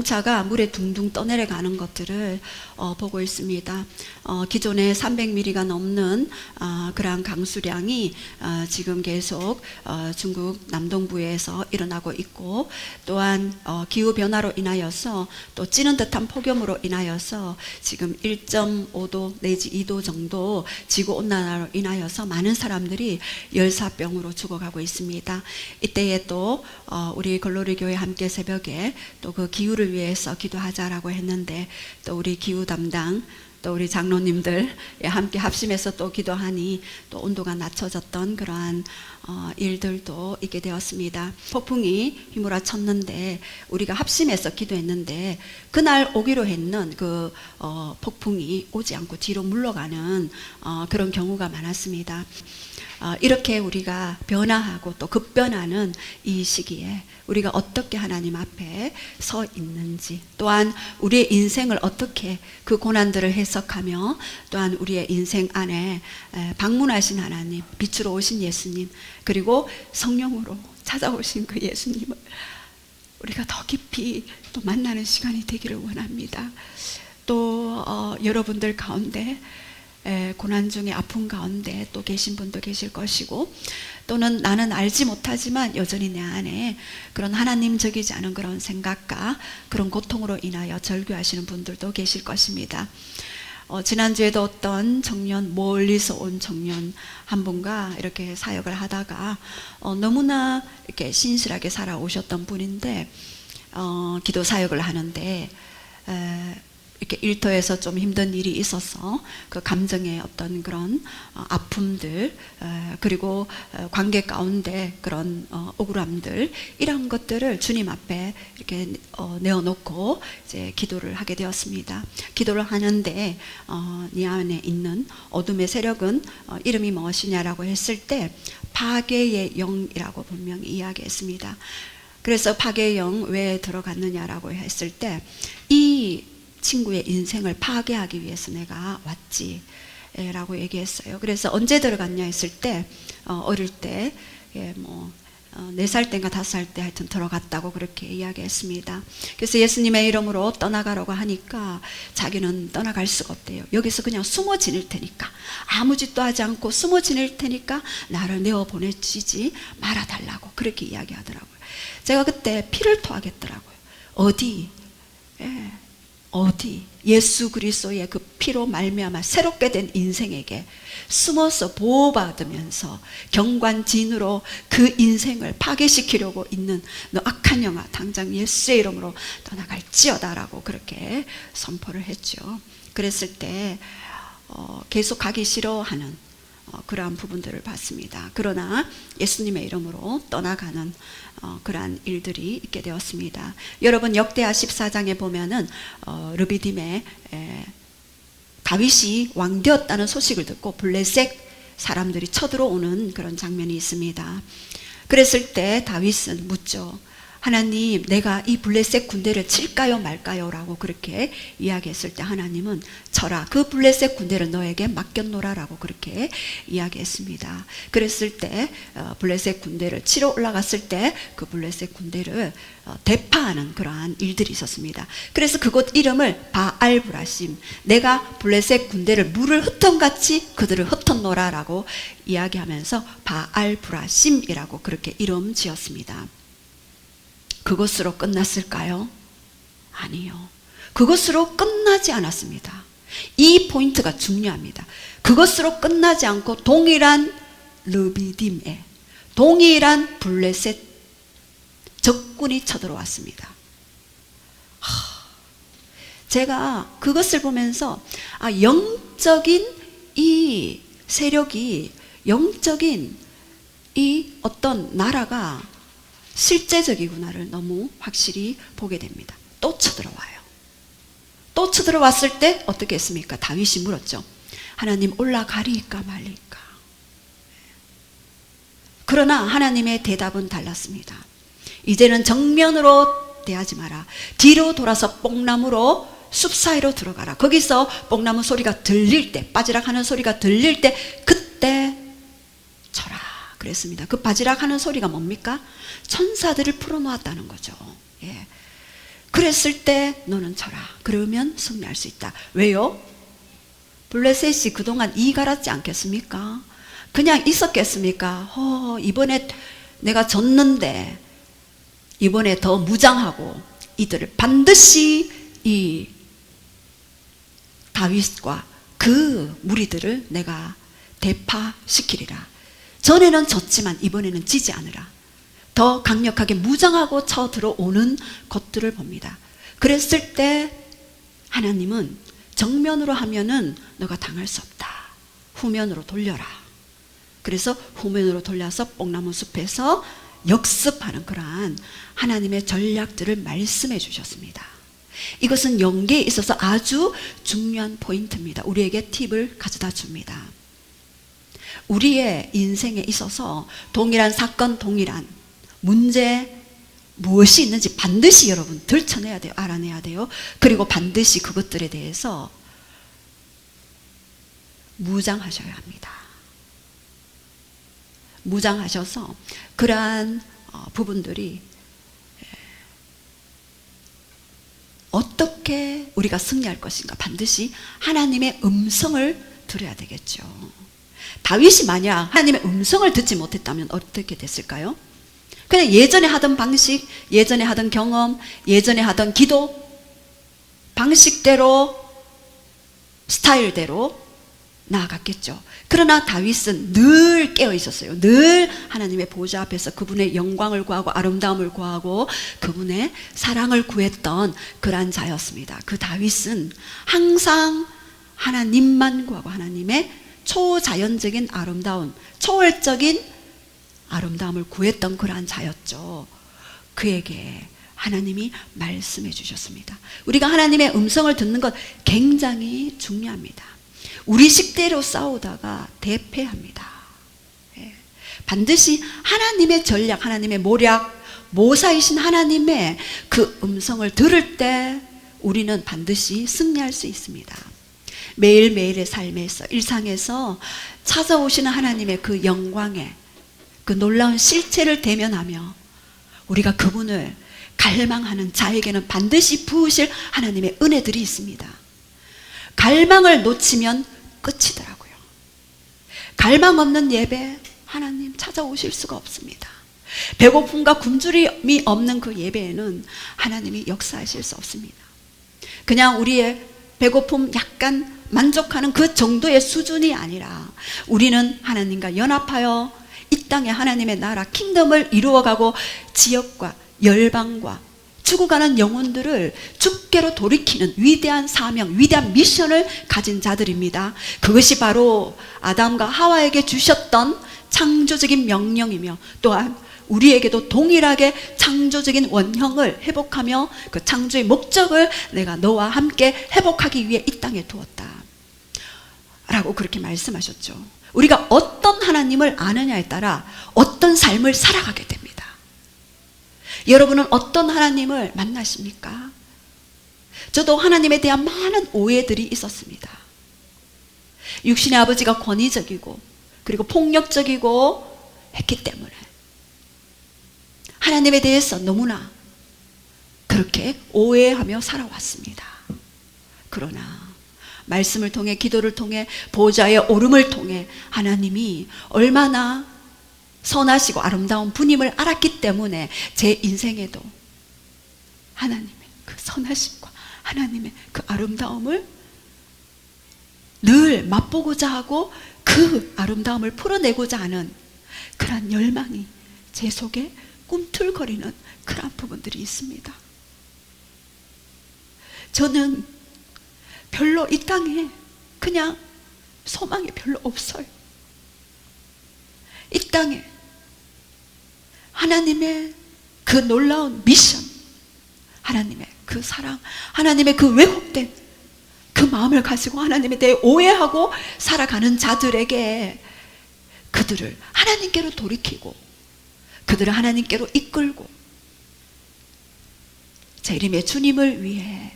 자동차가 물에 둥둥 떠내려가는 것들을 보고 있습니다. 기존에 300mm가 넘는 그러한 강수량이 지금 계속 중국 남동부에서 일어나고 있고, 또한 기후변화로 인하여서 또 찌는 듯한 폭염으로 인하여서 지금 1.5도 내지 2도 정도 지구온난화로 인하여서 많은 사람들이 열사병으로 죽어가고 있습니다. 이때에 또 우리 글로리 교회 함께 새벽에 또 그 기후를 위해서 기도하자라고 했는데, 또 우리 기후 담당 또 우리 장로님들 함께 합심해서 또 기도하니 또 온도가 낮춰졌던 그러한 일들도 있게 되었습니다. 폭풍이 휘몰아쳤는데 우리가 합심해서 기도했는데 그날 오기로 했는 그 폭풍이 오지 않고 뒤로 물러가는 그런 경우가 많았습니다. 이렇게 우리가 변화하고 또 급변하는 이 시기에 우리가 어떻게 하나님 앞에 서 있는지, 또한 우리의 인생을 어떻게 그 고난들을 해석하며, 또한 우리의 인생 안에 방문하신 하나님, 빛으로 오신 예수님, 그리고 성령으로 찾아오신 그 예수님을 우리가 더 깊이 또 만나는 시간이 되기를 원합니다. 또 여러분들 가운데 고난 중에 아픔 가운데 또 계신 분도 계실 것이고, 또는 나는 알지 못하지만 여전히 내 안에 그런 하나님적이지 않은 그런 생각과 그런 고통으로 인하여 절규하시는 분들도 계실 것입니다. 지난주에도 어떤 청년, 멀리서 온 청년 한 분과 이렇게 사역을 하다가 너무나 이렇게 신실하게 살아오셨던 분인데, 기도 사역을 하는데 이렇게 일터에서 좀 힘든 일이 있어서 그 감정의 어떤 그런 아픔들, 그리고 관계 가운데 그런 억울함들, 이런 것들을 주님 앞에 이렇게 내어놓고 이제 기도를 하게 되었습니다. 기도를 하는데 네 안에 있는 어둠의 세력은 이름이 무엇이냐라고 했을 때 파괴의 영이라고 분명히 이야기했습니다. 그래서 파괴의 영 왜 들어갔느냐라고 했을 때 이 친구의 인생을 파괴하기 위해서 내가 왔지 라고 얘기했어요. 그래서 언제 들어갔냐 했을 때 어릴 때 4살 때인가 5살 때 하여튼 들어갔다고 그렇게 이야기했습니다. 그래서 예수님의 이름으로 떠나가라고 하니까 자기는 떠나갈 수가 없대요. 여기서 그냥 숨어 지낼 테니까, 아무 짓도 하지 않고 숨어 지낼 테니까 나를 내어 보내주지 말아달라고 그렇게 이야기하더라고요. 제가 그때 피를 토하겠더라고요. 어디 예수 그리스도의 그 피로 말미암아 새롭게 된 인생에게 숨어서 보호받으면서 경관진으로 그 인생을 파괴시키려고 있는 너 악한 영아, 당장 예수의 이름으로 떠나갈지어다라고 그렇게 선포를 했죠. 그랬을 때 계속 가기 싫어하는 그러한 부분들을 봤습니다. 그러나 예수님의 이름으로 떠나가는 그러한 일들이 있게 되었습니다. 여러분, 역대하 14장에 보면은 르비딤에 다윗이 왕되었다는 소식을 듣고 블레셋 사람들이 쳐들어오는 그런 장면이 있습니다. 그랬을 때 다윗은 묻죠. 하나님, 내가 이 블레셋 군대를 칠까요 말까요? 라고 그렇게 이야기했을 때 하나님은 쳐라, 그 블레셋 군대를 너에게 맡겨놓으라 라고 그렇게 이야기했습니다. 그랬을 때 블레셋 군대를 치러 올라갔을 때 그 블레셋 군대를 대파하는 그러한 일들이 있었습니다. 그래서 그곳 이름을 바알브라심, 내가 블레셋 군대를 물을 흩어같이 그들을 흩어놓으라 라고 이야기하면서 바알브라심이라고 그렇게 이름 지었습니다. 그것으로 끝났을까요? 아니요. 그것으로 끝나지 않았습니다. 이 포인트가 중요합니다. 그것으로 끝나지 않고 동일한 르비딤에 동일한 블레셋 적군이 쳐들어왔습니다. 제가 그것을 보면서 영적인 이 세력이, 영적인 이 어떤 나라가 실제적이구나를 너무 확실히 보게 됩니다. 또 쳐들어와요. 또 쳐들어왔을 때 어떻게 했습니까? 다윗이 물었죠. 하나님, 올라가리까 말리까? 그러나 하나님의 대답은 달랐습니다. 이제는 정면으로 대하지 마라. 뒤로 돌아서 뽕나무로 숲 사이로 들어가라. 거기서 뽕나무 소리가 들릴 때, 바지락 하는 소리가 들릴 때 그때 쳐라 그랬습니다. 그 바지락 하는 소리가 뭡니까? 천사들을 풀어놓았다는 거죠. 예. 그랬을 때 너는 쳐라. 그러면 승리할 수 있다. 왜요? 블레셋이 그동안 이 갈았지 않겠습니까? 그냥 있었겠습니까? 이번에 내가 졌는데 이번에 더 무장하고 이들을 반드시 이 다윗과 그 무리들을 내가 대파시키리라. 전에는 졌지만 이번에는 지지 않으라. 더 강력하게 무장하고 쳐 들어오는 것들을 봅니다. 그랬을 때 하나님은 정면으로 하면은 너가 당할 수 없다. 후면으로 돌려라. 그래서 후면으로 돌려서 뽕나무 숲에서 역습하는 그러한 하나님의 전략들을 말씀해 주셨습니다. 이것은 연계에 있어서 아주 중요한 포인트입니다. 우리에게 팁을 가져다 줍니다. 우리의 인생에 있어서 동일한 사건, 동일한 문제 무엇이 있는지 반드시 여러분 들춰내야 돼요. 알아내야 돼요. 그리고 반드시 그것들에 대해서 무장하셔야 합니다. 무장하셔서 그러한 부분들이 어떻게 우리가 승리할 것인가 반드시 하나님의 음성을 들어야 되겠죠. 다윗이 만약 하나님의 음성을 듣지 못했다면 어떻게 됐을까요? 그냥 예전에 하던 방식, 예전에 하던 경험, 예전에 하던 기도 방식대로 스타일대로 나아갔겠죠. 그러나 다윗은 늘 깨어 있었어요. 늘 하나님의 보좌 앞에서 그분의 영광을 구하고 아름다움을 구하고 그분의 사랑을 구했던 그러한 자였습니다. 그 다윗은 항상 하나님만 구하고 하나님의 초자연적인 아름다움, 초월적인 아름다움을 구했던 그러한 자였죠. 그에게 하나님이 말씀해 주셨습니다. 우리가 하나님의 음성을 듣는 것 굉장히 중요합니다. 우리 식대로 싸우다가 대패합니다. 반드시 하나님의 전략, 하나님의 모략, 모사이신 하나님의 그 음성을 들을 때 우리는 반드시 승리할 수 있습니다. 매일매일의 삶에서, 일상에서 찾아오시는 하나님의 그 영광의 그 놀라운 실체를 대면하며 우리가 그분을 갈망하는 자에게는 반드시 부으실 하나님의 은혜들이 있습니다. 갈망을 놓치면 끝이더라고요. 갈망 없는 예배 하나님 찾아오실 수가 없습니다. 배고픔과 굶주림이 없는 그 예배에는 하나님이 역사하실 수 없습니다. 그냥 우리의 배고픔 약간 만족하는 그 정도의 수준이 아니라 우리는 하나님과 연합하여 이 땅에 하나님의 나라 킹덤을 이루어가고 지역과 열방과 죽어가는 영혼들을 주께로 돌이키는 위대한 사명, 위대한 미션을 가진 자들입니다. 그것이 바로 아담과 하와에게 주셨던 창조적인 명령이며 또한 우리에게도 동일하게 창조적인 원형을 회복하며 그 창조의 목적을 내가 너와 함께 회복하기 위해 이 땅에 두었다 라고 그렇게 말씀하셨죠. 우리가 어떤 하나님을 아느냐에 따라 어떤 삶을 살아가게 됩니다. 여러분은 어떤 하나님을 만나십니까? 저도 하나님에 대한 많은 오해들이 있었습니다. 육신의 아버지가 권위적이고 그리고 폭력적이고 했기 때문에 하나님에 대해서 너무나 그렇게 오해하며 살아왔습니다. 그러나 말씀을 통해 기도를 통해 보좌의 오름을 통해 하나님이 얼마나 선하시고 아름다운 분임을 알았기 때문에 제 인생에도 하나님의 그 선하심과 하나님의 그 아름다움을 늘 맛보고자 하고 그 아름다움을 풀어내고자 하는 그런 열망이 제 속에 꿈틀거리는 그런 부분들이 있습니다. 저는 별로 이 땅에 그냥 소망이 별로 없어요. 이 땅에 하나님의 그 놀라운 미션, 하나님의 그 사랑, 하나님의 그 왜곡된 그 마음을 가지고 하나님에 대해 오해하고 살아가는 자들에게 그들을 하나님께로 돌이키고 그들을 하나님께로 이끌고 제 이름의 주님을 위해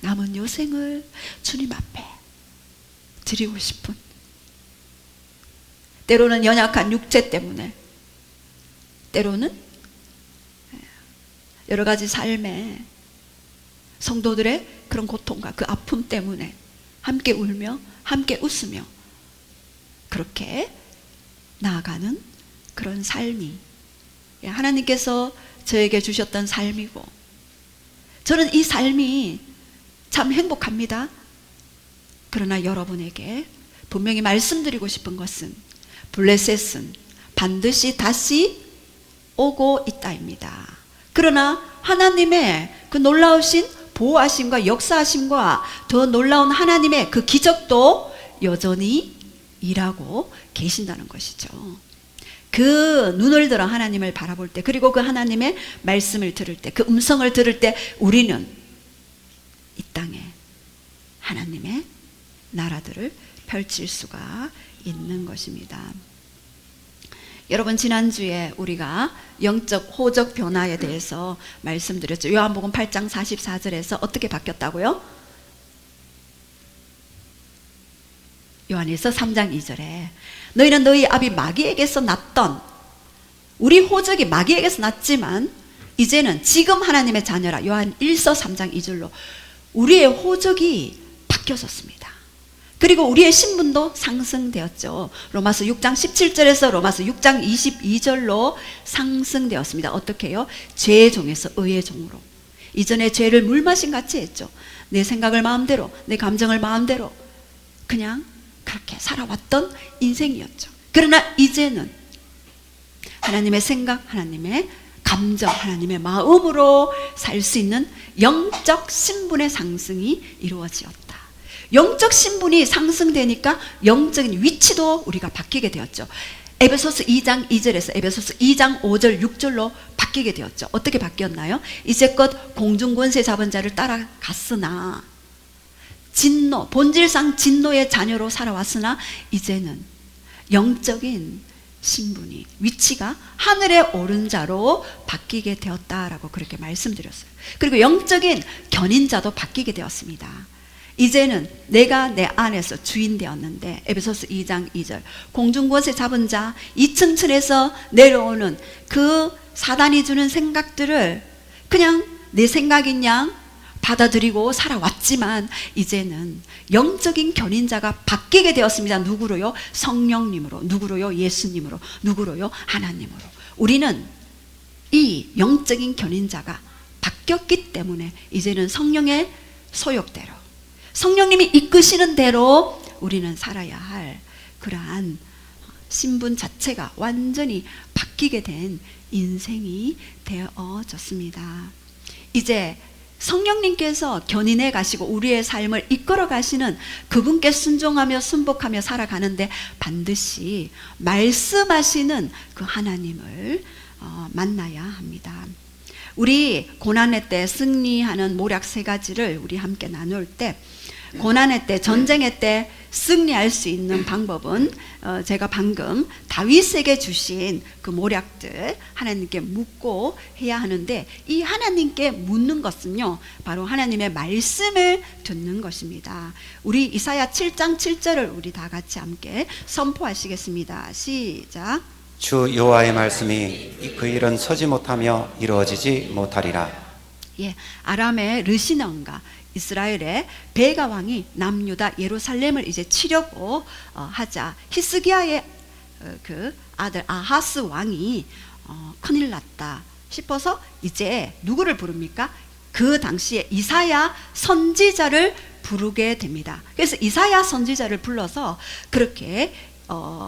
남은 여생을 주님 앞에 드리고 싶은, 때로는 연약한 육체 때문에, 때로는 여러 가지 삶에 성도들의 그런 고통과 그 아픔 때문에 함께 울며 함께 웃으며 그렇게 나아가는 그런 삶이 하나님께서 저에게 주셨던 삶이고, 저는 이 삶이 참 행복합니다. 그러나 여러분에게 분명히 말씀드리고 싶은 것은 블레셋은 반드시 다시 오고 있다입니다. 그러나 하나님의 그 놀라우신 보호하심과 역사하심과 더 놀라운 하나님의 그 기적도 여전히 일하고 계신다는 것이죠. 그 눈을 들어 하나님을 바라볼 때, 그리고 그 하나님의 말씀을 들을 때, 그 음성을 들을 때 우리는 이 땅에 하나님의 나라들을 펼칠 수가 있는 것입니다. 여러분, 지난주에 우리가 영적 호적 변화에 대해서 말씀드렸죠. 요한복음 8장 44절에서 어떻게 바뀌었다고요? 요한일서 3장 2절에 너희는 너희 아비 마귀에게서 났던, 우리 호적이 마귀에게서 났지만 이제는 지금 하나님의 자녀라. 요한일서 3장 2절로 우리의 호적이 바뀌어졌습니다. 그리고 우리의 신분도 상승되었죠. 로마서 6장 17절에서 로마서 6장 22절로 상승되었습니다. 어떻게 해요? 죄의 종에서 의의 종으로. 이전에 죄를 물마신 같이 했죠. 내 생각을 마음대로, 내 감정을 마음대로 그냥 그렇게 살아왔던 인생이었죠. 그러나 이제는 하나님의 생각, 하나님의 감정, 하나님의 마음으로 살 수 있는 영적 신분의 상승이 이루어지었다. 영적 신분이 상승되니까 영적인 위치도 우리가 바뀌게 되었죠. 에베소서 2장 2절에서 에베소서 2장 5절 6절로 바뀌게 되었죠. 어떻게 바뀌었나요? 이제껏 공중권세 잡은 자를 따라갔으나, 진노, 본질상 진노의 자녀로 살아왔으나 이제는 영적인 신분이, 위치가 하늘에 오른 자로 바뀌게 되었다라고 그렇게 말씀드렸어요. 그리고 영적인 견인자도 바뀌게 되었습니다. 이제는 내가 내 안에서 주인 되었는데, 에베소서 2장 2절, 공중권세 잡은 자, 2층층에서 내려오는 그 사단이 주는 생각들을 그냥 내 생각인 양 받아들이고 살아왔지만 이제는 영적인 견인자가 바뀌게 되었습니다. 누구로요? 성령님으로. 누구로요? 예수님으로. 누구로요? 하나님으로. 우리는 이 영적인 견인자가 바뀌었기 때문에 이제는 성령의 소욕대로, 성령님이 이끄시는 대로 우리는 살아야 할 그러한 신분 자체가 완전히 바뀌게 된 인생이 되어졌습니다. 이제 성령님께서 견인해 가시고 우리의 삶을 이끌어 가시는 그분께 순종하며 순복하며 살아가는데 반드시 말씀하시는 그 하나님을 만나야 합니다. 우리 고난의 때 승리하는 모략 3가지를 우리 함께 나눌 때, 고난의 때, 전쟁의 때 승리할 수 있는 방법은 제가 방금 다윗에게 주신 그 모략들 하나님께 묻고 해야 하는데, 이 하나님께 묻는 것은요 바로 하나님의 말씀을 듣는 것입니다. 우리 이사야 7장 7절을 우리 다 같이 함께 선포하시겠습니다. 시작. 주 여호와의 말씀이 그 일은 서지 못하며 이루어지지 못하리라. 예, 아람의 르시넌과 이스라엘의 베가 왕이 남유다 예루살렘을 이제 치려고 하자 히스기야의 그 아들 아하스 왕이 큰일 났다 싶어서 이제 누구를 부릅니까? 그 당시에 이사야 선지자를 부르게 됩니다. 그래서 이사야 선지자를 불러서 그렇게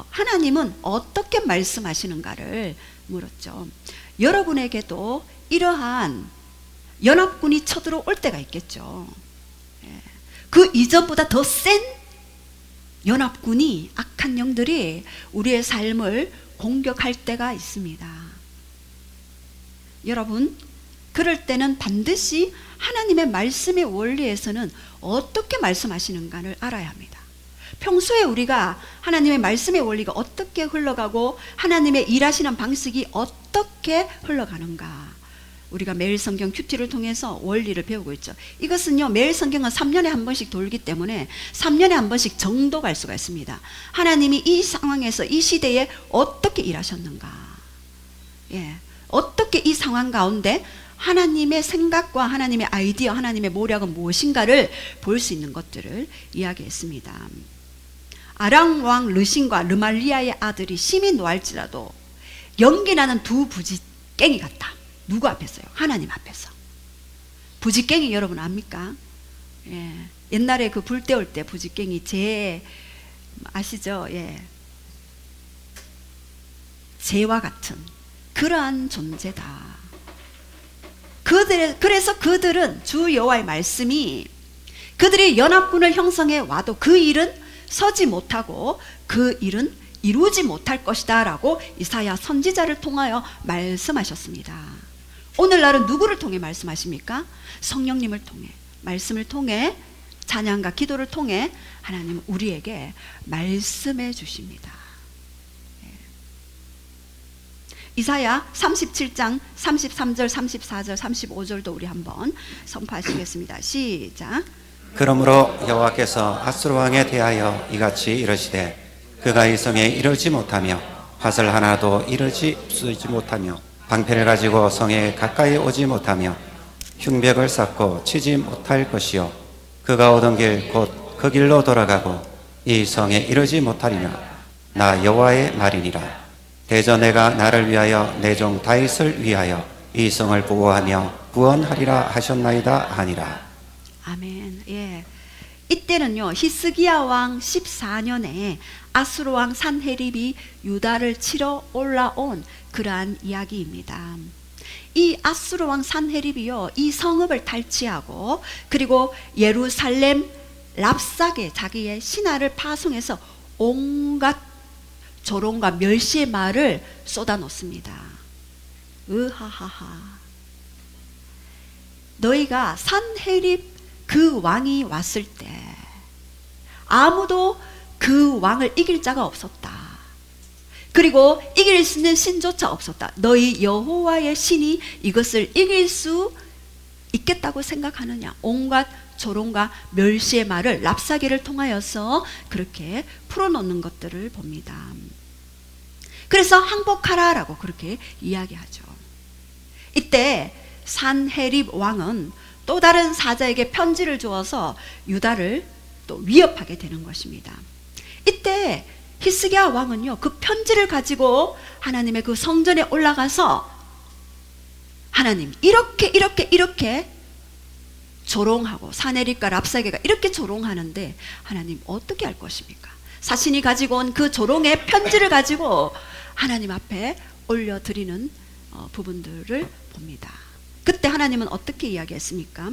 하나님은 어떻게 말씀하시는가를 물었죠. 여러분에게도 이러한 연합군이 쳐들어올 때가 있겠죠. 그 이전보다 더 센 연합군이, 악한 영들이 우리의 삶을 공격할 때가 있습니다. 여러분, 그럴 때는 반드시 하나님의 말씀의 원리에서는 어떻게 말씀하시는가를 알아야 합니다. 평소에 우리가 하나님의 말씀의 원리가 어떻게 흘러가고 하나님의 일하시는 방식이 어떻게 흘러가는가, 우리가 매일 성경 큐티를 통해서 원리를 배우고 있죠. 이것은요, 매일 성경은 3년에 한 번씩 돌기 때문에 3년에 한 번씩 정독할 수가 있습니다. 하나님이 이 상황에서, 이 시대에 어떻게 일하셨는가, 어떻게 이 상황 가운데 하나님의 생각과 하나님의 아이디어, 하나님의 모략은 무엇인가를 볼 수 있는 것들을 이야기했습니다. 아랑 왕 르신과 르말리아의 아들이 심히 노할지라도 연기나는 두 부지깽이 같다. 누구 앞에서요? 하나님 앞에서. 부지깽이 여러분 압니까? 예. 옛날에 그 불 때울 때 부지깽이 재 아시죠? 예. 재와 같은 그러한 존재다. 그래서 그들은 주 여호와의 말씀이 그들이 연합군을 형성해 와도 그 일은 서지 못하고 그 일은 이루지 못할 것이다 라고 이사야 선지자를 통하여 말씀하셨습니다. 오늘날은 누구를 통해 말씀하십니까? 성령님을 통해, 말씀을 통해, 찬양과 기도를 통해 하나님은 우리에게 말씀해 주십니다. 이사야 37장 33절, 34절, 35절도 우리 한번 선포하시겠습니다. 시작. 그러므로 여호와께서 아수르 왕에 대하여 이같이 이르시되 그가 이 성에 이르지 못하며 화살 하나도 쓰지 못하며 방패를 가지고 성에 가까이 오지 못하며 흉벽을 쌓고 치지 못할 것이요 그가 오던 길 곧 그 길로 돌아가고 이 성에 이르지 못하리라. 나 여호와의 말이니라. 대저 내가 나를 위하여 내 종 다윗을 위하여 이 성을 보호하며 구원하리라 하셨나이다 하니라. 아멘. 예. 이때는요 히스기야 왕 14년에 아수르 왕 산헤립이 유다를 치러 올라온 그러한 이야기입니다. 이 아수르 왕 산헤립이요 이 성읍을 탈취하고 그리고 예루살렘 랍사게 자기의 신하를 파송해서 온갖 조롱과 멸시의 말을 쏟아놓습니다. 으하하하. 너희가 산헤립 그 왕이 왔을 때 아무도 그 왕을 이길 자가 없었다. 그리고 이길 수 있는 신조차 없었다. 너희 여호와의 신이 이것을 이길 수 있겠다고 생각하느냐. 온갖 조롱과 멸시의 말을 랍사게를 통하여서 그렇게 풀어놓는 것들을 봅니다. 그래서 항복하라라고 그렇게 이야기하죠. 이때 산헤립 왕은 또 다른 사자에게 편지를 주어서 유다를 또 위협하게 되는 것입니다. 이때 히스기야 왕은요 그 편지를 가지고 하나님의 그 성전에 올라가서 하나님 이렇게 조롱하고 산헤립과 랍사게가 이렇게 조롱하는데 하나님 어떻게 할 것입니까? 자신이 가지고 온 그 조롱의 편지를 가지고 하나님 앞에 올려드리는 부분들을 봅니다. 그때 하나님은 어떻게 이야기했습니까?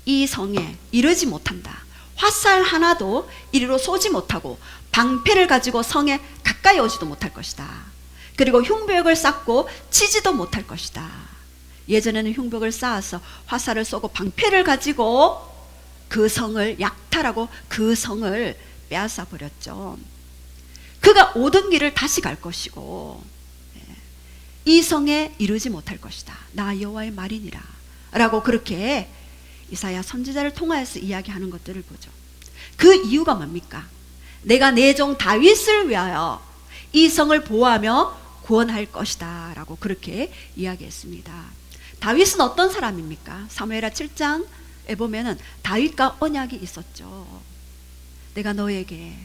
이 성에 이르지 못한다. 화살 하나도 이리로 쏘지 못하고 방패를 가지고 성에 가까이 오지도 못할 것이다. 그리고 흉벽을 쌓고 치지도 못할 것이다. 예전에는 흉벽을 쌓아서 화살을 쏘고 방패를 가지고 그 성을 약탈하고 그 성을 빼앗아 버렸죠. 그가 오던 길을 다시 갈 것이고 이 성에 이르지 못할 것이다. 나 여호와의 말이니라 라고 그렇게 이사야 선지자를 통하여서 이야기하는 것들을 보죠. 그 이유가 뭡니까? 내가 내 종 다윗을 위하여 이 성을 보호하며 구원할 것이다 라고 그렇게 이야기했습니다. 다윗은 어떤 사람입니까? 사무엘하 7장에 보면은 다윗과 언약이 있었죠. 내가 너에게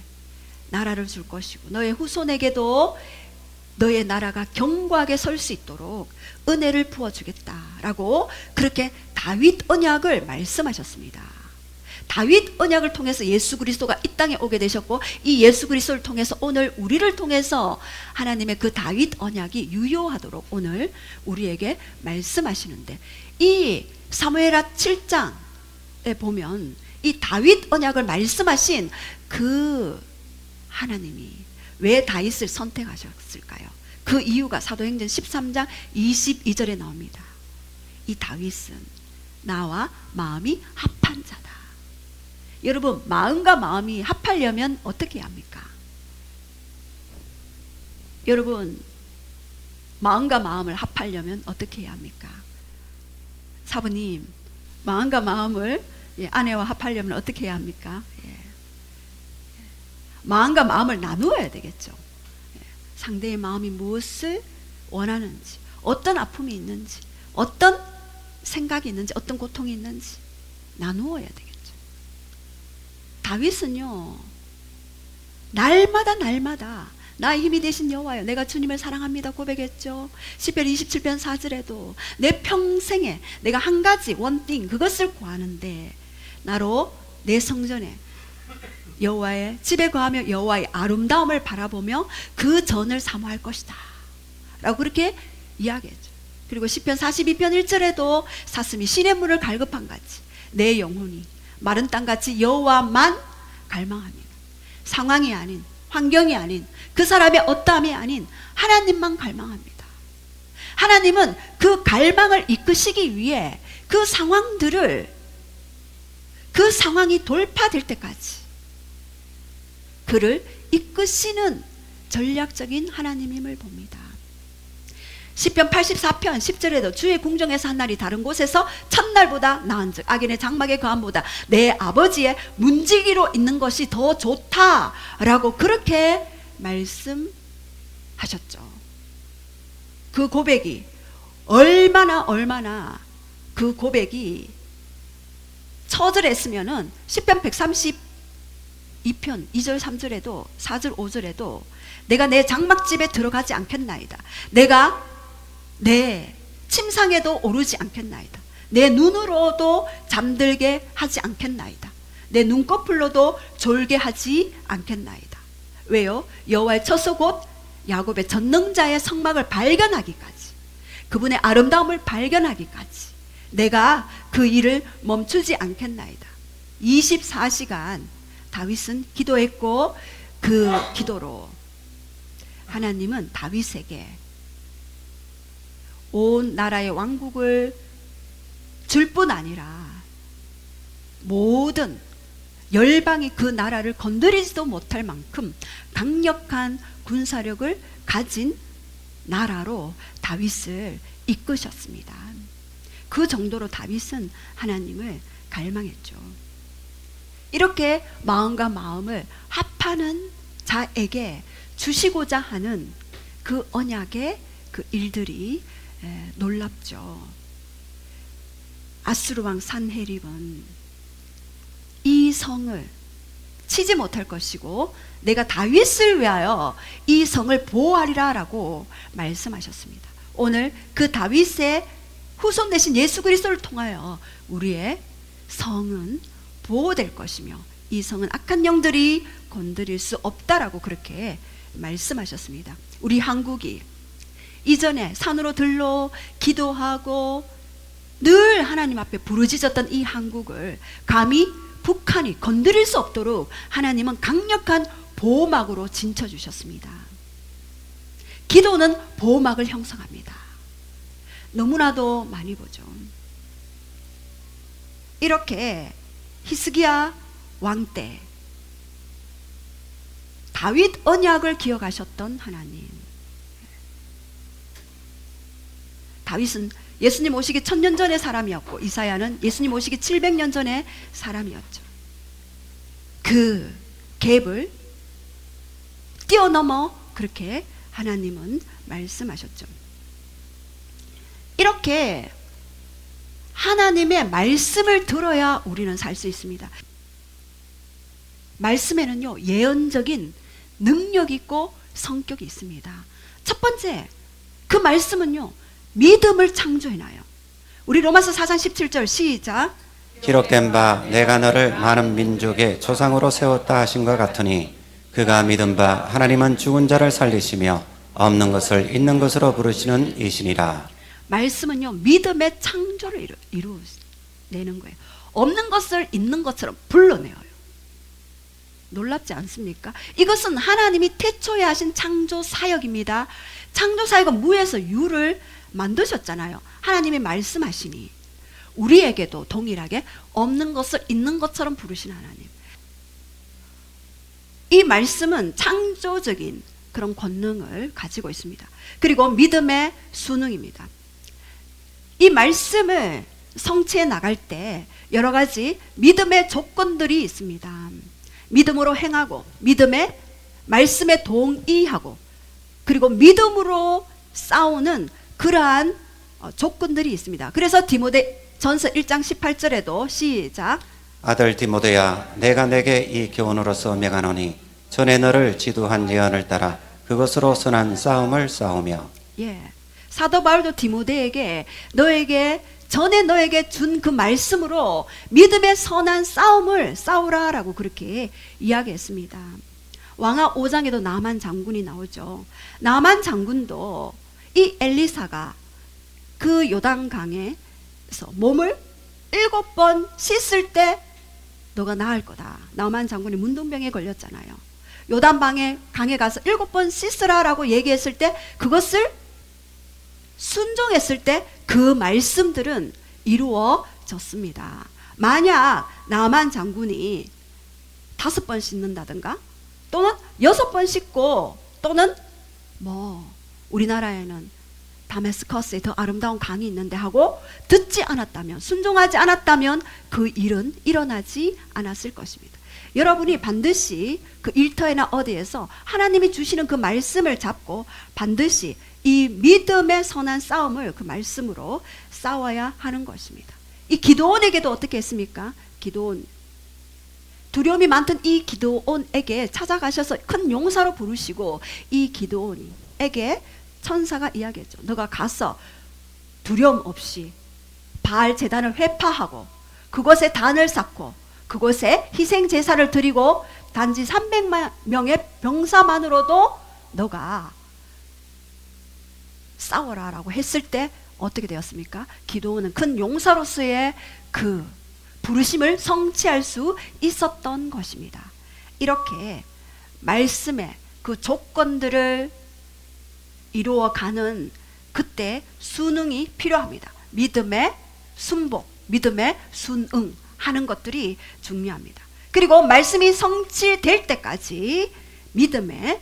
나라를 줄 것이고 너의 후손에게도 너의 나라가 견고하게 설 수 있도록 은혜를 부어주겠다라고 그렇게 다윗 언약을 말씀하셨습니다. 다윗 언약을 통해서 예수 그리스도가 이 땅에 오게 되셨고 이 예수 그리스도를 통해서 오늘 우리를 통해서 하나님의 그 다윗 언약이 유효하도록 오늘 우리에게 말씀하시는데 이 사무엘하 7장에 보면 이 다윗 언약을 말씀하신 그 하나님이 왜 다윗을 선택하셨을까요? 그 이유가 사도행전 13장 22절에 나옵니다. 이 다윗은 나와 마음이 합한 자다. 여러분 마음과 마음이 합하려면 어떻게 해야 합니까? 여러분 마음과 마음을 합하려면 어떻게 해야 합니까? 사부님 마음과 마음을 아내와 합하려면 어떻게 해야 합니까? 마음과 마음을 나누어야 되겠죠. 상대의 마음이 무엇을 원하는지 어떤 아픔이 있는지, 어떤 생각이 있는지, 어떤 고통이 있는지 나누어야 되겠죠. 다윗은요, 날마다 나의 힘이 되신 여호와여, 내가 주님을 사랑합니다 고백했죠. 시편 27편 4절에도 내 평생에 내가 한 가지 원띵 그것을 구하는데 나로 내 성전에 여호와의 집에 거하며 여호와의 아름다움을 바라보며 그 전을 사모할 것이다 라고 그렇게 이야기했죠. 그리고 시편 42편 1절에도 사슴이 시냇물을 갈급한 같이 내 영혼이 마른 땅같이 여호와만 갈망합니다. 상황이 아닌, 환경이 아닌, 그 사람의 어떠함이 아닌 하나님만 갈망합니다. 하나님은 그 갈망을 이끄시기 위해 그 상황들을, 그 상황이 돌파될 때까지 그를 이끄시는 전략적인 하나님임을 봅니다. 시편 84편 10절에도 주의 궁정에서 한 날이 다른 곳에서 첫날보다 나은즉 악인의 장막에 거함보다 내 아버지의 문지기로 있는 것이 더 좋다라고 그렇게 말씀하셨죠. 그 고백이 얼마나 그 고백이 처절에 했으면은 시편 132편 2절 3절에도 4절 5절에도 내가 내 장막집에 들어가지 않겠나이다. 내가 내 침상에도 오르지 않겠나이다. 내 눈으로도 잠들게 하지 않겠나이다. 내 눈꺼풀로도 졸게 하지 않겠나이다. 왜요? 여호와의 처소 곧 야곱의 전능자의 성막을 발견하기까지, 그분의 아름다움을 발견하기까지 내가 그 일을 멈추지 않겠나이다. 24시간 다윗은 기도했고 그 기도로 하나님은 다윗에게 온 나라의 왕국을 줄 뿐 아니라 모든 열방이 그 나라를 건드리지도 못할 만큼 강력한 군사력을 가진 나라로 다윗을 이끄셨습니다. 그 정도로 다윗은 하나님을 갈망했죠. 이렇게 마음과 마음을 합하는 자에게 주시고자 하는 그 언약의 그 일들이 놀랍죠. 아수르 왕 산헤립은 이 성을 치지 못할 것이고 내가 다윗을 위하여 이 성을 보호하리라 라고 말씀하셨습니다. 오늘 그 다윗의 후손 되신 예수 그리스도를 통하여 우리의 성은 보호될 것이며 이 성은 악한 영들이 건드릴 수 없다라고 그렇게 말씀하셨습니다. 우리 한국이 이전에 산으로 들러 기도하고 늘 하나님 앞에 부르짖었던 이 한국을 감히 북한이 건드릴 수 없도록 하나님은 강력한 보호막으로 진쳐주셨습니다. 기도는 보호막을 형성합니다. 너무나도 많이 보죠. 이렇게 히스기야 왕 때 다윗 언약을 기억하셨던 하나님. 다윗은 예수님 오시기 1000년 전의 사람이었고 이사야는 예수님 오시기 700년 전의 사람이었죠. 그 갭을 뛰어넘어 그렇게 하나님은 말씀하셨죠. 이렇게 하나님의 말씀을 들어야 우리는 살 수 있습니다. 말씀에는요 예언적인 능력이 있고 성격이 있습니다. 첫 번째, 그 말씀은요 믿음을 창조해놔요. 우리 로마서 4장 17절 시작. 기록된 바 내가 너를 많은 민족의 조상으로 세웠다 하신 것 같으니 그가 믿은 바 하나님은 죽은 자를 살리시며 없는 것을 있는 것으로 부르시는 이시니라. 말씀은요 믿음의 창조를 이루어내는 거예요. 없는 것을 있는 것처럼 불러내어요. 놀랍지 않습니까? 이것은 하나님이 태초에 하신 창조 사역입니다. 창조 사역은 무에서 유를 만드셨잖아요. 하나님이 말씀하시니 우리에게도 동일하게 없는 것을 있는 것처럼 부르신 하나님. 이 말씀은 창조적인 그런 권능을 가지고 있습니다. 그리고 믿음의 수능입니다. 이 말씀을 성취해 나갈 때 여러 가지 믿음의 조건들이 있습니다. 믿음으로 행하고 믿음의 말씀에 동의하고 그리고 믿음으로 싸우는 그러한 조건들이 있습니다. 그래서 디모데전서 1장 18절에도 시작. 아들 디모데야, 내가 내게 이 교훈으로서 명하노니 전에 너를 지도한 예언을 따라 그것으로 선한 싸움을 싸우며. 예, 사도 바울도 디모데에게 너에게 전에 너에게 준 그 말씀으로 믿음의 선한 싸움을 싸우라라고 그렇게 이야기했습니다. 왕하 5장에도 나만 장군이 나오죠. 나만 장군도 이 엘리사가 그 요단강에서 몸을 7번 씻을 때 너가 나을 거다. 나만 장군이 문둥병에 걸렸잖아요. 요단강에 가서 7번 씻으라라고 얘기했을 때 그것을 순종했을 때 그 말씀들은 이루어졌습니다. 만약 나만 장군이 5번 씻는다든가 또는 6번 씻고 또는 우리나라에는 다메스커스에 더 아름다운 강이 있는데 하고 듣지 않았다면, 순종하지 않았다면 그 일은 일어나지 않았을 것입니다. 여러분이 반드시 그 일터에나 어디에서 하나님이 주시는 그 말씀을 잡고 반드시 이 믿음의 선한 싸움을 그 말씀으로 싸워야 하는 것입니다. 이 기드온에게도 어떻게 했습니까? 기드온, 두려움이 많던 이 기드온에게 찾아가셔서 큰 용사로 부르시고 이 기드온에게 천사가 이야기했죠. 너가 가서 두려움 없이 바알 제단을 회파하고 그곳에 단을 쌓고 그곳에 희생 제사를 드리고 단지 300명의 병사만으로도 너가 싸워라라고 했을 때 어떻게 되었습니까? 기드온은 큰 용사로서의 그 부르심을 성취할 수 있었던 것입니다. 이렇게 말씀의 그 조건들을 이루어가는 그때 순응이 필요합니다. 믿음의 순복, 믿음의 순응 하는 것들이 중요합니다. 그리고 말씀이 성취될 때까지 믿음의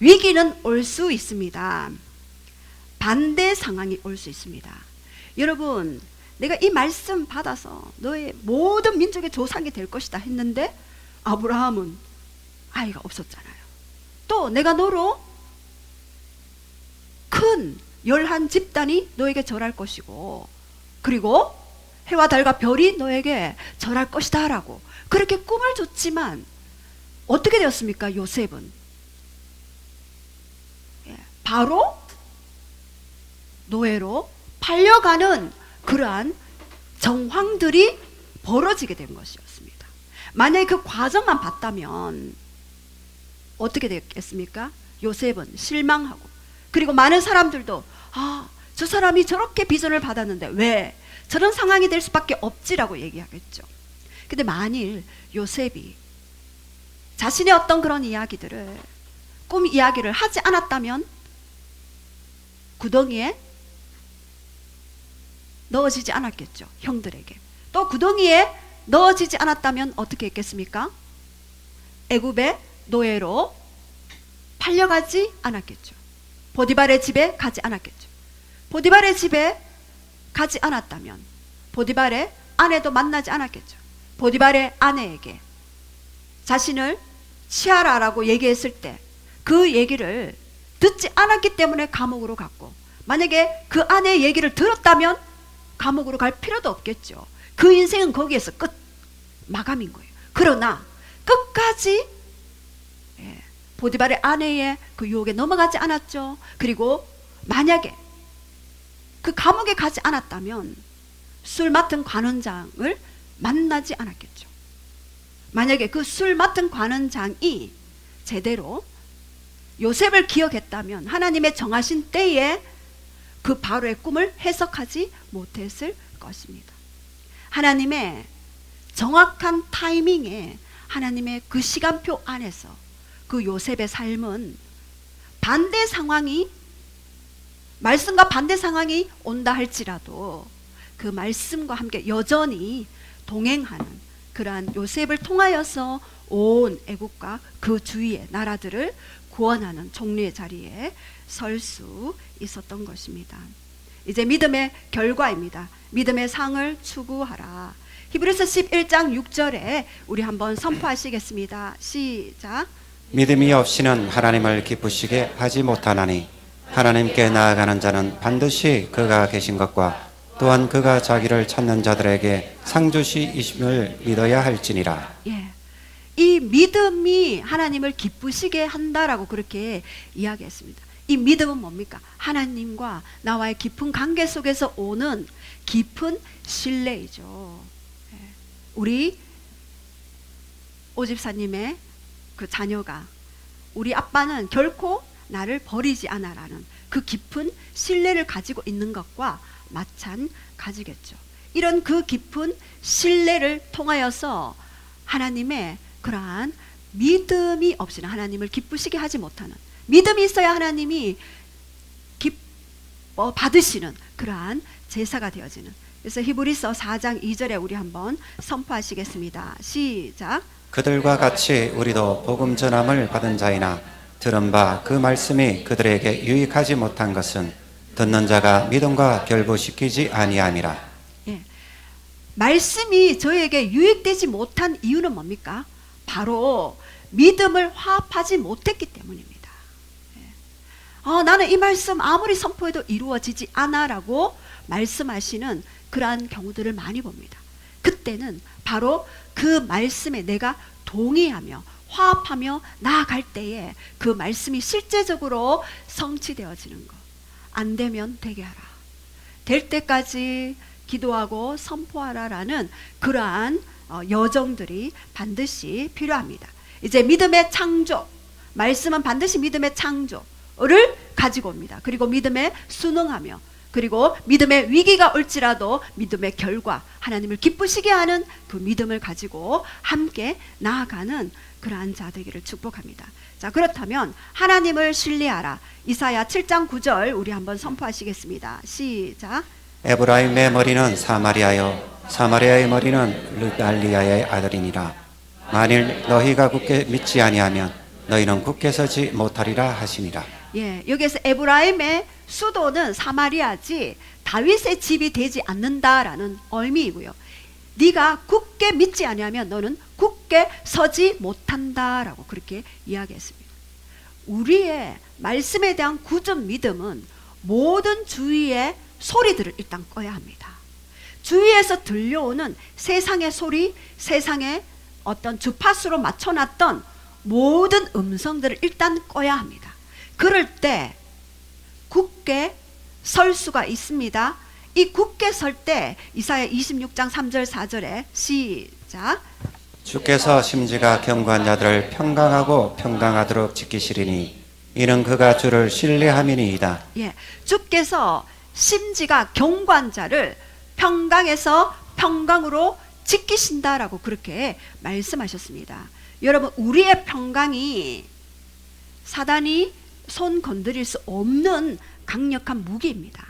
위기는 올 수 있습니다. 반대 상황이 올 수 있습니다. 여러분, 내가 이 말씀 받아서 너의 모든 민족의 조상이 될 것이다 했는데 아브라함은 아이가 없었잖아요. 또 내가 너로 큰 11집단이 너에게 절할 것이고 그리고 해와 달과 별이 너에게 절할 것이다 라고 그렇게 꿈을 줬지만 어떻게 되었습니까? 요셉은 바로 노예로 팔려가는 그러한 정황들이 벌어지게 된 것이었습니다. 만약에 그 과정만 봤다면 어떻게 됐겠습니까? 요셉은 실망하고 그리고 많은 사람들도 저 사람이 저렇게 비전을 받았는데 왜 저런 상황이 될 수밖에 없지라고 얘기하겠죠. 근데 만일 요셉이 자신의 어떤 그런 이야기들을 꿈 이야기를 하지 않았다면 구덩이에 넣어지지 않았겠죠. 형들에게. 또 구덩이에 넣어지지 않았다면 어떻게 했겠습니까? 애굽의 노예로 팔려가지 않았겠죠. 보디발의 집에 가지 않았겠죠. 보디발의 집에 가지 않았다면 보디발의 아내도 만나지 않았겠죠. 보디발의 아내에게 자신을 취하라라고 얘기했을 때 그 얘기를 듣지 않았기 때문에 감옥으로 갔고 만약에 그 아내의 얘기를 들었다면 감옥으로 갈 필요도 없겠죠. 그 인생은 거기에서 끝, 마감인 거예요. 그러나 끝까지 보디발의 아내의 그 유혹에 넘어가지 않았죠. 그리고 만약에 그 감옥에 가지 않았다면 술 맡은 관원장을 만나지 않았겠죠. 만약에 그 술 맡은 관원장이 제대로 요셉을 기억했다면 하나님의 정하신 때에 그 바로의 꿈을 해석하지 못했을 것입니다. 하나님의 정확한 타이밍에 하나님의 그 시간표 안에서 그 요셉의 삶은 반대 상황이 말씀과 반대 상황이 온다 할지라도 그 말씀과 함께 여전히 동행하는 그러한 요셉을 통하여서 온 애국과 그 주위의 나라들을 구원하는 총리의 자리에 설 수 있었던 것입니다. 이제 믿음의 결과입니다. 믿음의 상을 추구하라. 히브리서 11장 6절에 우리 한번 선포하시겠습니다. 시작. 믿음이 없이는 하나님을 기쁘시게 하지 못하나니 하나님께 나아가는 자는 반드시 그가 계신 것과 또한 그가 자기를 찾는 자들에게 상주시이심을 믿어야 할지니라. 예. 이 믿음이 하나님을 기쁘시게 한다라고 그렇게 이야기했습니다. 이 믿음은 뭡니까? 하나님과 나와의 깊은 관계 속에서 오는 깊은 신뢰이죠. 예. 우리 오집사님의 그 자녀가 우리 아빠는 결코 나를 버리지 않아라는 그 깊은 신뢰를 가지고 있는 것과 마찬가지겠죠. 이런 그 깊은 신뢰를 통하여서 하나님의 그러한 믿음이 없이는 하나님을 기쁘시게 하지 못하는, 믿음이 있어야 하나님이 받으시는 그러한 제사가 되어지는. 그래서 히브리서 4장 2절에 우리 한번 선포하시겠습니다. 시작. 그들과 같이 우리도 복음 전함을 받은 자이나 들은 바 그 말씀이 그들에게 유익하지 못한 것은 듣는 자가 믿음과 결부시키지 아니함이라. 예. 말씀이 저에게 유익되지 못한 이유는 뭡니까? 바로 믿음을 화합하지 못했기 때문입니다. 예. 나는 이 말씀 아무리 선포해도 이루어지지 않아라고 말씀하시는 그러한 경우들을 많이 봅니다. 그때는 바로 그 말씀에 내가 동의하며 화합하며 나아갈 때에 그 말씀이 실제적으로 성취되어지는 것. 안 되면 되게 하라. 될 때까지 기도하고 선포하라라는 그러한 여정들이 반드시 필요합니다. 이제 믿음의 창조, 말씀은 반드시 믿음의 창조를 가지고 옵니다. 그리고 믿음에 순응하며, 그리고 믿음의 위기가 올지라도 믿음의 결과, 하나님을 기쁘시게 하는 그 믿음을 가지고 함께 나아가는 그러한 자 되기를 축복합니다. 자, 그렇다면 하나님을 신뢰하라. 이사야 7장 9절 우리 한번 선포하시겠습니다. 시작. 에브라임의 머리는 사마리아요 사마리아의 머리는 르달리아의 아들이니라. 만일 너희가 굳게 믿지 아니하면 너희는 굳게 서지 못하리라 하시니라. 예, 여기에서 에브라임의 수도는 사마리아지 다윗의 집이 되지 않는다라는 의미이고요. 네가 굳게 믿지 아니하면 너는 굳게 서지 못한다라고 그렇게 이야기했습니다. 우리의 말씀에 대한 굳은 믿음은 모든 주위의 소리들을 일단 꺼야 합니다. 주위에서 들려오는 세상의 소리, 세상의 어떤 주파수로 맞춰놨던 모든 음성들을 일단 꺼야 합니다. 그럴 때 굳게 설 수가 있습니다. 이 굳게 설 때 이사야 26장 3절 4절에 시작. 주께서 심지가 견고한 자들을 평강하고 평강하도록 지키시리니 이는 그가 주를 신뢰함이니이다. 예, 주께서 심지가 견고한 자를 평강에서 평강으로 지키신다라고 그렇게 말씀하셨습니다. 여러분, 우리의 평강이 사단이 손 건드릴 수 없는 강력한 무기입니다.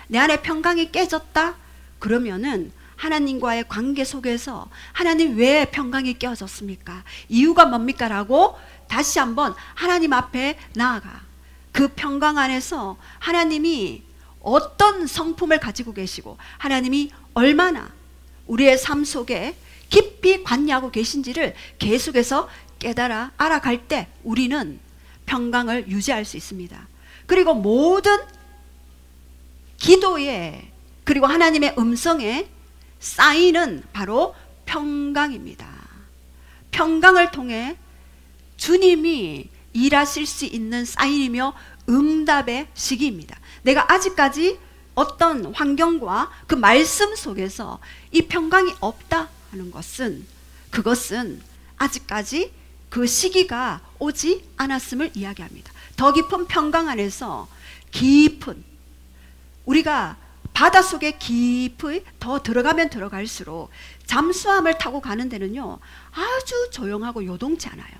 내 안에 평강이 깨졌다? 그러면은 하나님과의 관계 속에서 하나님 왜 평강이 깨어졌습니까? 이유가 뭡니까? 라고 다시 한번 하나님 앞에 나아가. 그 평강 안에서 하나님이 어떤 성품을 가지고 계시고 하나님이 얼마나 우리의 삶 속에 깊이 관여하고 계신지를 계속해서 깨달아 알아갈 때 우리는 평강을 유지할 수 있습니다. 그리고 모든 기도에 그리고 하나님의 음성에 쌓이는 바로 평강입니다. 평강을 통해 주님이 일하실 수 있는 사인이며 응답의 시기입니다. 내가 아직까지 어떤 환경과 그 말씀 속에서 이 평강이 없다 하는 것은 그것은 아직까지 그 시기가 오지 않았음을 이야기합니다. 더 깊은 평강 안에서 깊은 우리가 바닷속에 깊이 더 들어가면 들어갈수록 잠수함을 타고 가는 데는요 아주 조용하고 요동치 않아요.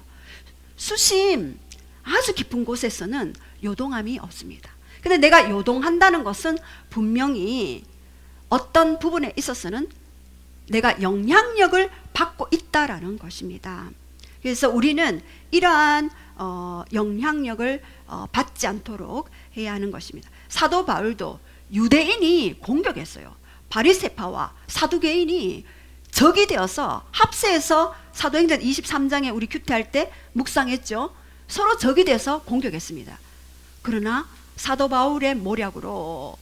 수심 아주 깊은 곳에서는 요동함이 없습니다. 근데 내가 요동한다는 것은 분명히 어떤 부분에 있어서는 내가 영향력을 받고 있다라는 것입니다. 그래서 우리는 이러한 영향력을 받지 않도록 해야 하는 것입니다. 사도 바울도 유대인이 공격했어요. 바리새파와 사두개인이 적이 되어서 합세해서 사도행전 23장에 우리 큐티할 때 묵상했죠. 서로 적이 돼서 공격했습니다. 그러나 사도 바울의 모략으로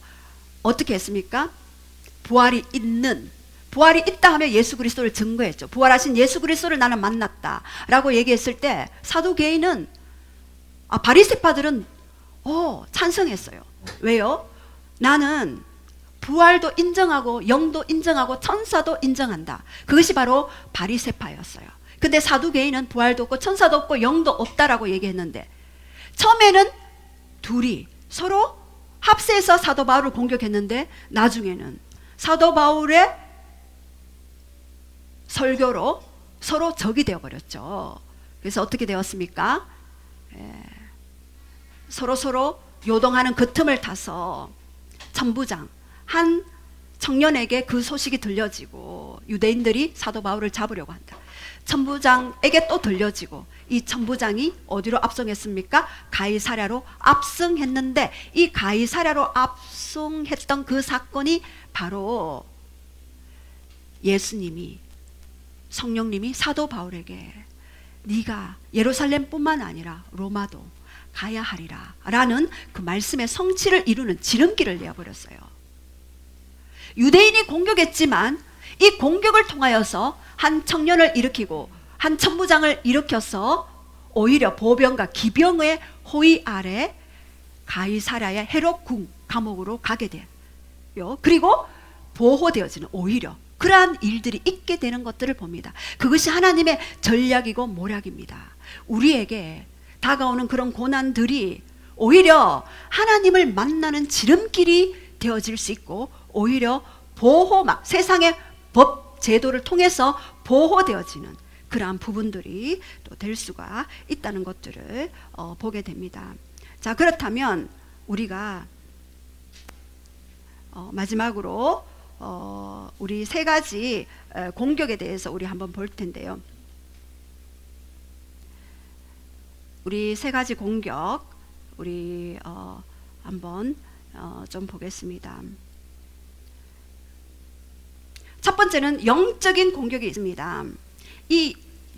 어떻게 했습니까? 부활이 있다 하면 예수 그리스도를 증거했죠. 부활하신 예수 그리스도를 나는 만났다 라고 얘기했을 때 사두개인은 바리새파들은 찬성했어요. 왜요? 나는 부활도 인정하고 영도 인정하고 천사도 인정한다. 그것이 바로 바리새파였어요. 근데 사두개인은 부활도 없고 천사도 없고 영도 없다라고 얘기했는데, 처음에는 둘이 서로 합세해서 사도 바울을 공격했는데 나중에는 사도 바울의 설교로 서로 적이 되어버렸죠. 그래서 어떻게 되었습니까? 서로 요동하는 그 틈을 타서 천부장 한 청년에게 그 소식이 들려지고 유대인들이 사도 바울을 잡으려고 한다. 천부장에게 또 들려지고 이 천부장이 어디로 압송했습니까? 가이사랴로 압송했는데, 이 가이사랴로 압송했던 그 사건이 바로 예수님이, 성령님이 사도 바울에게 네가 예루살렘뿐만 아니라 로마도 가야 하리라 라는 그 말씀의 성취를 이루는 지름길을 내어버렸어요. 유대인이 공격했지만 이 공격을 통하여서 한 청년을 일으키고 한 천부장을 일으켜서 오히려 보병과 기병의 호위 아래 가이사랴의 헤롯 궁 감옥으로 가게 돼요. 그리고 보호되어지는, 오히려 그러한 일들이 있게 되는 것들을 봅니다. 그것이 하나님의 전략이고 모략입니다. 우리에게 다가오는 그런 고난들이 오히려 하나님을 만나는 지름길이 되어질 수 있고, 오히려 세상의 법 제도를 통해서 보호되어지는 그러한 부분들이 또 될 수가 있다는 것들을 보게 됩니다. 자, 그렇다면 우리가 마지막으로 우리 세 가지 공격에 대해서 우리 한번 볼 텐데요. 우리 세 가지 공격 우리 한번 좀 보겠습니다. 첫 번째는 영적인 공격이 있습니다.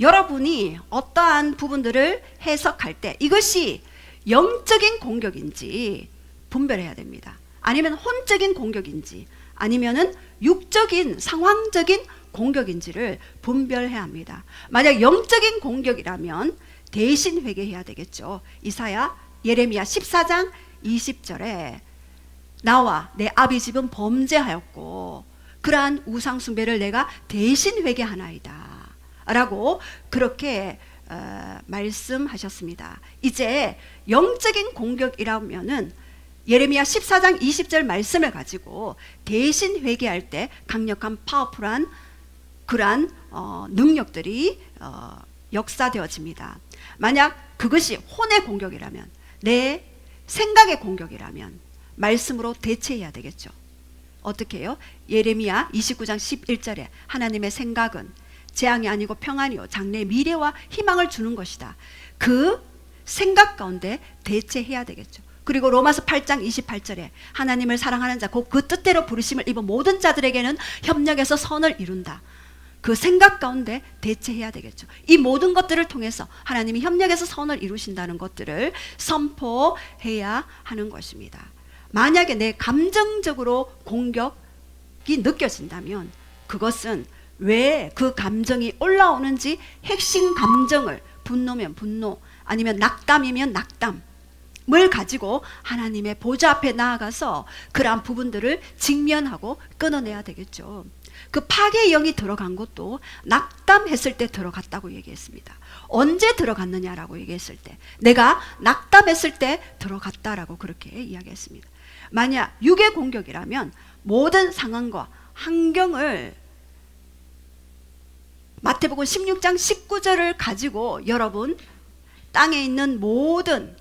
여러분이 어떠한 부분들을 해석할 때 이것이 영적인 공격인지 분별해야 됩니다. 아니면 혼적인 공격인지, 아니면은 육적인 상황적인 공격인지를 분별해야 합니다. 만약 영적인 공격이라면 대신 회개해야 되겠죠. 예레미야 14장 20절에 나와 내 아비 집은 범죄하였고 그러한 우상 숭배를 내가 대신 회개하나이다 라고 그렇게 말씀하셨습니다. 이제 영적인 공격이라면은 예레미야 14장 20절 말씀을 가지고 대신 회개할 때 강력한 파워풀한 그러한 능력들이 역사되어집니다. 만약 그것이 혼의 공격이라면, 내 생각의 공격이라면 말씀으로 대체해야 되겠죠. 어떻게 해요? 예레미야 29장 11절에 하나님의 생각은 재앙이 아니고 평안이요 장래의 미래와 희망을 주는 것이다. 그 생각 가운데 대체해야 되겠죠. 그리고 로마서 8장 28절에 하나님을 사랑하는 자 곧 그 뜻대로 부르심을 입은 모든 자들에게는 협력해서 선을 이룬다. 그 생각 가운데 대체해야 되겠죠. 이 모든 것들을 통해서 하나님이 협력해서 선을 이루신다는 것들을 선포해야 하는 것입니다. 만약에 내 감정적으로 공격이 느껴진다면 그것은 왜 그 감정이 올라오는지 핵심 감정을, 분노면 분노, 아니면 낙담이면 낙담을 가지고 하나님의 보좌 앞에 나아가서 그러한 부분들을 직면하고 끊어내야 되겠죠. 그 파괴의 영이 들어간 것도 낙담했을 때 들어갔다고 얘기했습니다. 언제 들어갔느냐라고 얘기했을 때, 내가 낙담했을 때 들어갔다라고 그렇게 이야기했습니다. 만약 육의 공격이라면 모든 상황과 환경을, 마태복음 16장 19절을 가지고 여러분 땅에 있는 모든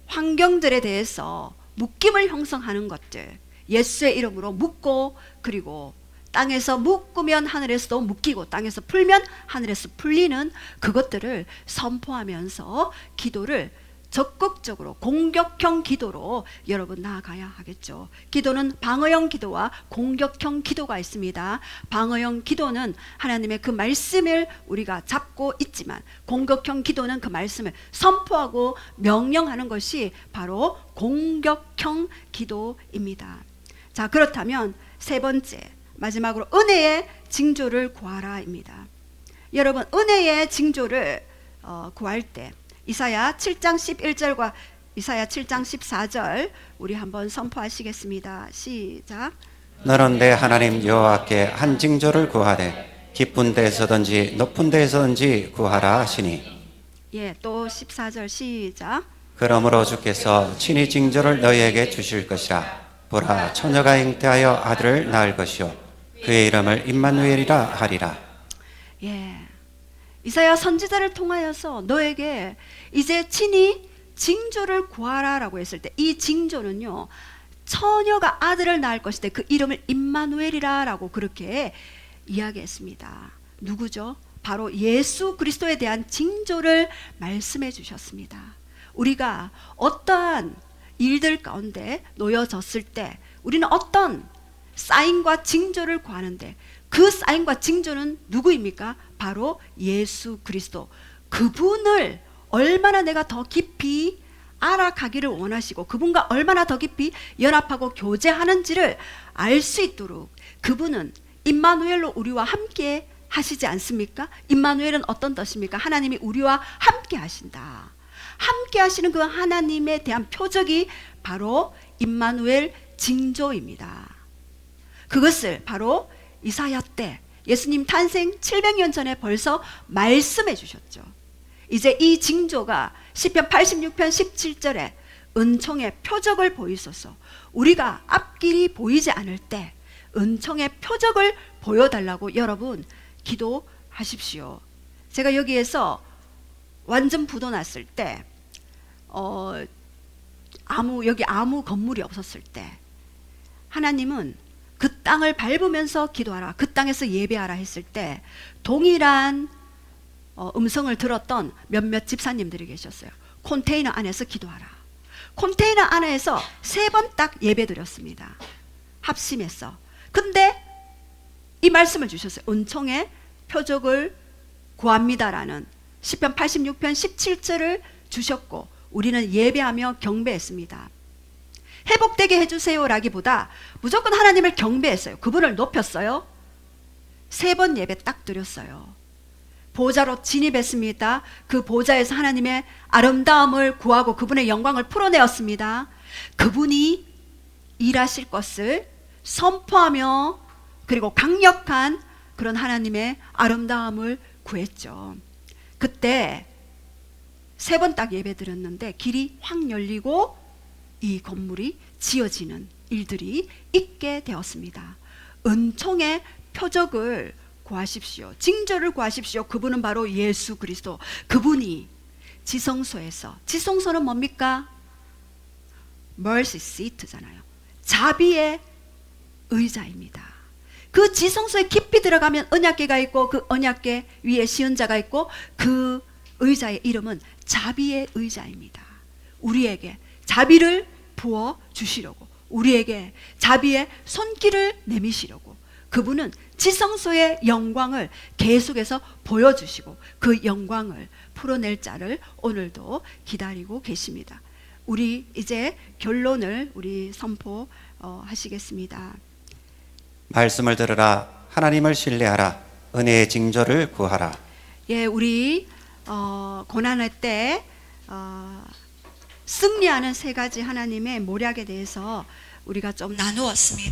환경들에 대해서 묶임을 형성하는 것들, 예수의 이름으로 묶고, 그리고 땅에서 묶으면 하늘에서도 묶이고 땅에서 풀면 하늘에서 풀리는 그것들을 선포하면서 기도를 적극적으로 공격형 기도로 여러분 나아가야 하겠죠. 기도는 방어형 기도와 공격형 기도가 있습니다. 방어형 기도는 하나님의 그 말씀을 우리가 잡고 있지만, 공격형 기도는 그 말씀을 선포하고 명령하는 것이 바로 공격형 기도입니다. 자, 그렇다면 세 번째, 마지막으로 은혜의 징조를 구하라입니다. 여러분, 은혜의 징조를 구할 때 이사야 7장 11절과 이사야 7장 14절 우리 한번 선포하시겠습니다. 시작. 너는 내 하나님 여호와께 한 징조를 구하되 깊은 데에서든지 높은 데에서든지 구하라 하시니. 예, 또 14절 시작. 그러므로 주께서 친히 징조를 너희에게 주실 것이라. 보라, 처녀가 잉태하여 아들을 낳을 것이요 그의 이름을 임마누엘이라 하리라. 예, 이사야 선지자를 통하여서 너에게 이제 친히 징조를 구하라라고 했을 때, 이 징조는요, 처녀가 아들을 낳을 것인데 그 이름을 임마누엘이라라고 그렇게 이야기했습니다. 누구죠? 바로 예수 그리스도에 대한 징조를 말씀해 주셨습니다. 우리가 어떠한 일들 가운데 놓여졌을 때 우리는 어떤 사인과 징조를 구하는데, 그 사인과 징조는 누구입니까? 바로 예수 그리스도. 그분을 얼마나 내가 더 깊이 알아가기를 원하시고 그분과 얼마나 더 깊이 연합하고 교제하는지를 알 수 있도록, 그분은 임마누엘로 우리와 함께 하시지 않습니까? 임마누엘은 어떤 뜻입니까? 하나님이 우리와 함께 하신다. 함께 하시는 그 하나님에 대한 표적이 바로 임마누엘 징조입니다. 그것을 바로 이사야 때 예수님 탄생 700년 전에 벌써 말씀해 주셨죠. 이제 이 징조가 시편 86편 17절에 은총의 표적을 보이소서, 우리가 앞길이 보이지 않을 때 은총의 표적을 보여달라고 여러분 기도하십시오. 제가 여기에서 완전 부도 났을 때 여기 아무 건물이 없었을 때 하나님은 그 땅을 밟으면서 기도하라, 그 땅에서 예배하라 했을 때 동일한 음성을 들었던 몇몇 집사님들이 계셨어요. 컨테이너 안에서 기도하라. 컨테이너 안에서 3번 딱 예배 드렸습니다. 합심해서. 근데 이 말씀을 주셨어요. 은총의 표적을 구합니다라는 시편 86편 17절을 주셨고 우리는 예배하며 경배했습니다. 회복되게 해주세요 라기보다 무조건 하나님을 경배했어요. 그분을 높였어요. 3번 예배 딱 드렸어요. 보좌로 진입했습니다. 그 보좌에서 하나님의 아름다움을 구하고 그분의 영광을 풀어내었습니다. 그분이 일하실 것을 선포하며 그리고 강력한 그런 하나님의 아름다움을 구했죠. 그때 3번 딱 예배 드렸는데 길이 확 열리고 이 건물이 지어지는 일들이 있게 되었습니다. 은총의 표적을 구하십시오. 징조를 구하십시오. 그분은 바로 예수 그리스도. 그분이 지성소에서, 지성소는 뭡니까? mercy seat잖아요. 자비의 의자입니다. 그 지성소에 깊이 들어가면 언약궤가 있고 그 언약궤 위에 시은자가 있고 그 의자의 이름은 자비의 의자입니다. 우리에게 자비를 부어 주시려고, 우리에게 자비의 손길을 내미시려고 그분은 지성소의 영광을 계속해서 보여주시고 그 영광을 풀어낼 자를 오늘도 기다리고 계십니다. 우리 이제 결론을 우리 선포하시겠습니다. 말씀을 들으라. 하나님을 신뢰하라. 은혜의 징조를 구하라. 예, 우리 고난의 때 승리하는 3가지 하나님의 모략에 대해서 우리가 좀 나누었습니다.